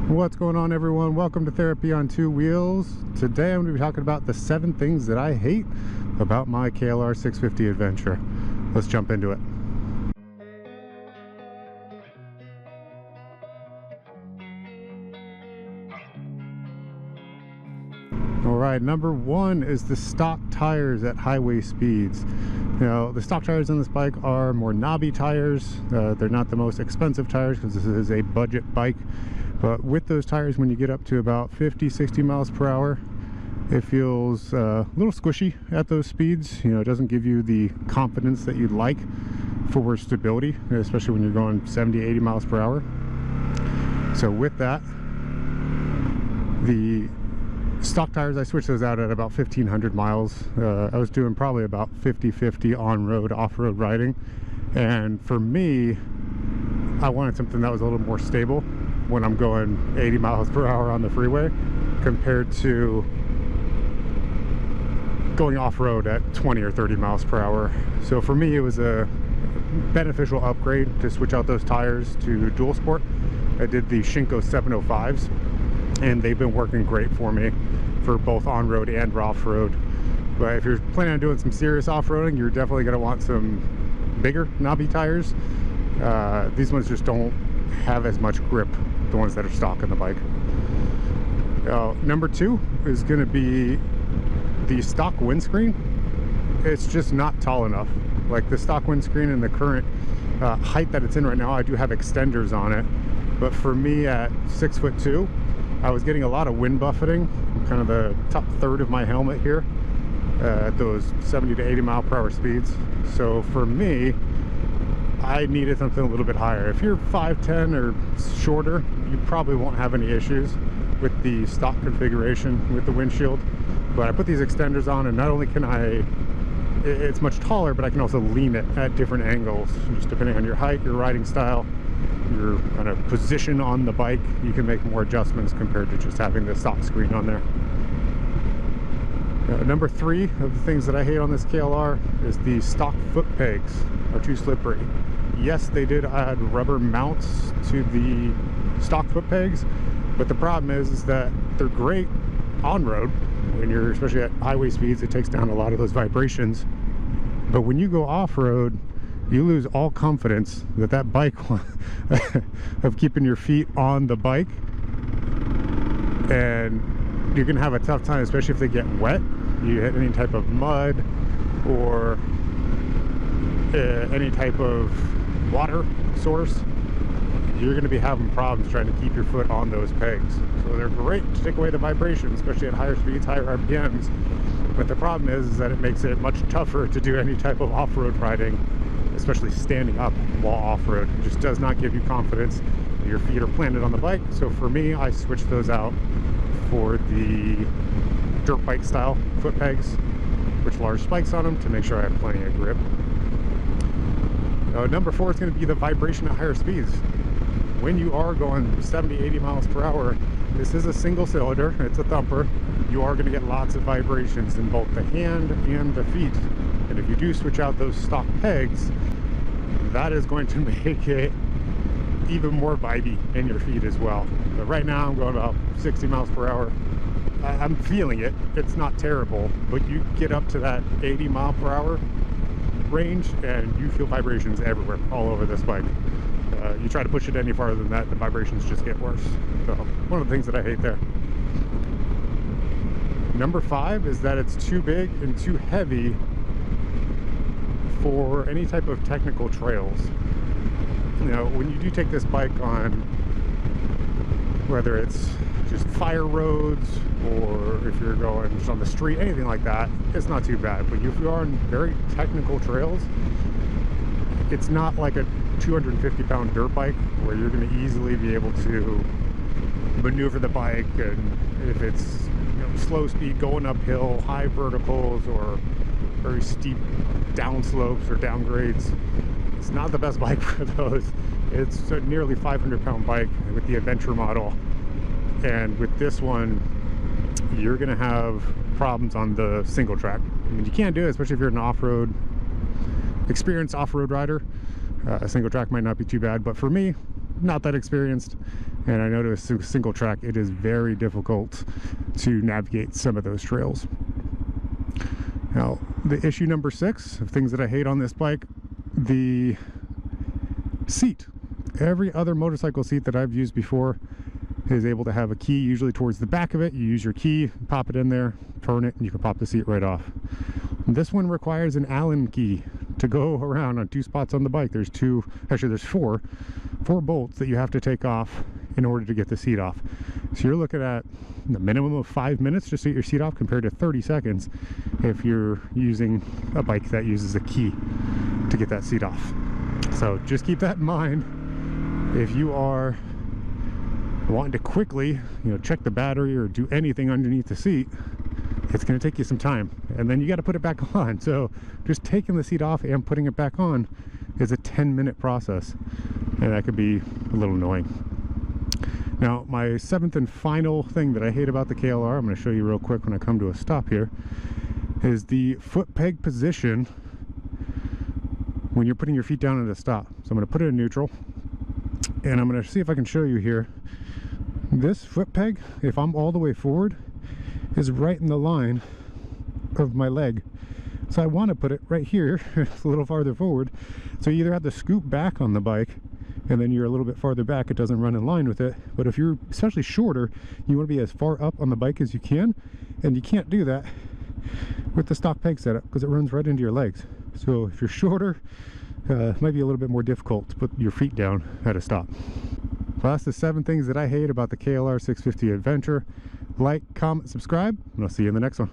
What's going on, everyone? Welcome to Therapy on Two Wheels. Today I'm going to be talking about the 7 things that I hate about my KLR 650 Adventure. Let's jump into it. Alright, number 1 is the stock tires at highway speeds. Now, the stock tires on this bike are more knobby tires. They're not the most expensive tires because this is a budget bike. But with those tires, when you get up to about 50-60 miles per hour, it feels a little squishy at those speeds. You know, it doesn't give you the confidence that you'd like for stability, especially when you're going 70-80 miles per hour. So with that, the stock tires, I switched those out at about 1,500 miles. I was doing probably about 50-50 on-road, off-road riding. And for me, I wanted something that was a little more stable when I'm going 80 miles per hour on the freeway compared to going off-road at 20 or 30 miles per hour. So for me, it was a beneficial upgrade to switch out those tires to dual sport. I did the Shinko 705s, and they've been working great for me for both on-road and off-road. But if you're planning on doing some serious off-roading, you're definitely going to want some bigger knobby tires. These ones just don't have as much grip, the ones that are stock on the bike. Number 2 is going to be the stock windscreen. It's just not tall enough. Like the stock windscreen in the current height that it's in right now, I do have extenders on it, but for me at 6'2", I was getting a lot of wind buffeting, kind of the top third of my helmet here, at those 70 to 80 mile per hour speeds. So for me, I needed something a little bit higher. If you're 5'10" or shorter, you probably won't have any issues with the stock configuration with the windshield. But I put these extenders on, and not only can it's much taller, but I can also lean it at different angles, just depending on your height, your riding style, your kind of position on the bike. You can make more adjustments compared to just having the stock screen on there. Number 3 of the things that I hate on this KLR is the stock foot pegs are too slippery. Yes, they did add rubber mounts to the stock foot pegs, but the problem is that they're great on road when you're, especially at highway speeds. It takes down a lot of those vibrations. But when you go off-road, you lose all confidence that that bike of keeping your feet on the bike, and you're gonna have a tough time, especially if they get wet. You hit any type of mud or any type of water source, you're going to be having problems trying to keep your foot on those pegs. So they're great to take away the vibration, especially at higher speeds, higher RPMs. But the problem is that it makes it much tougher to do any type of off-road riding, especially standing up while off-road. It just does not give you confidence that your feet are planted on the bike. So for me, I switched those out for the dirt bike style foot pegs, with large spikes on them to make sure I have plenty of grip. Number 4 is going to be the vibration at higher speeds. When you are going 70-80 miles per hour, this is a single cylinder, it's a thumper. You are going to get lots of vibrations in both the hand and the feet. And if you do switch out those stock pegs, that is going to make it even more vibey in your feet as well. But right now I'm going about 60 miles per hour. I'm feeling it. It's not terrible, but you get up to that 80 mile per hour range and you feel vibrations everywhere, all over this bike. You try to push it any farther than that, the vibrations just get worse. So one of the things that I hate there. Number 5 is that it's too big and too heavy for any type of technical trails. You know, when you do take this bike on, whether it's just fire roads or if you're going just on the street, anything like that, it's not too bad. But if you are on very technical trails, it's not like a 250-pound dirt bike where you're going to easily be able to maneuver the bike. And if it's, you know, slow speed going uphill, high verticals, or very steep down slopes or downgrades, it's not the best bike for those. It's a nearly 500-pound bike with the Adventure model, and with this one you're gonna have problems on the single track. I mean, you can't do it, especially if you're an off-road experienced off-road rider. A single track might not be too bad, but for me, not that experienced, and I know to a single track it is very difficult to navigate some of those trails. Now, the issue number 6 of things that I hate on this bike, the seat. Every other motorcycle seat that I've used before is able to have a key usually towards the back of it. You use your key, pop it in there, turn it, and you can pop the seat right off. This one requires an Allen key to go around on 2 spots on the bike. There's four bolts that you have to take off in order to get the seat off. So you're looking at the minimum of 5 minutes just to get your seat off, compared to 30 seconds if you're using a bike that uses a key to get that seat off. So just keep that in mind if you are wanting to quickly, check the battery or do anything underneath the seat. It's going to take you some time, and then you got to put it back on. So just taking the seat off and putting it back on is a 10-minute process, and that could be a little annoying. Now, my 7th and final thing that I hate about the KLR, I'm going to show you real quick when I come to a stop here, is the foot peg position when you're putting your feet down at a stop. So I'm going to put it in neutral, and I'm going to see if I can show you here. This foot peg, if I'm all the way forward, is right in the line of my leg. So I want to put it right here. It's a little farther forward. So you either have to scoop back on the bike, and then you're a little bit farther back, it doesn't run in line with it. But if you're especially shorter, you want to be as far up on the bike as you can, and you can't do that with the stock peg setup because it runs right into your legs. So if you're shorter, it might be a little bit more difficult to put your feet down at a stop. Well, that's the 7 things that I hate about the KLR 650 Adventure. Like, comment, subscribe, and I'll see you in the next one.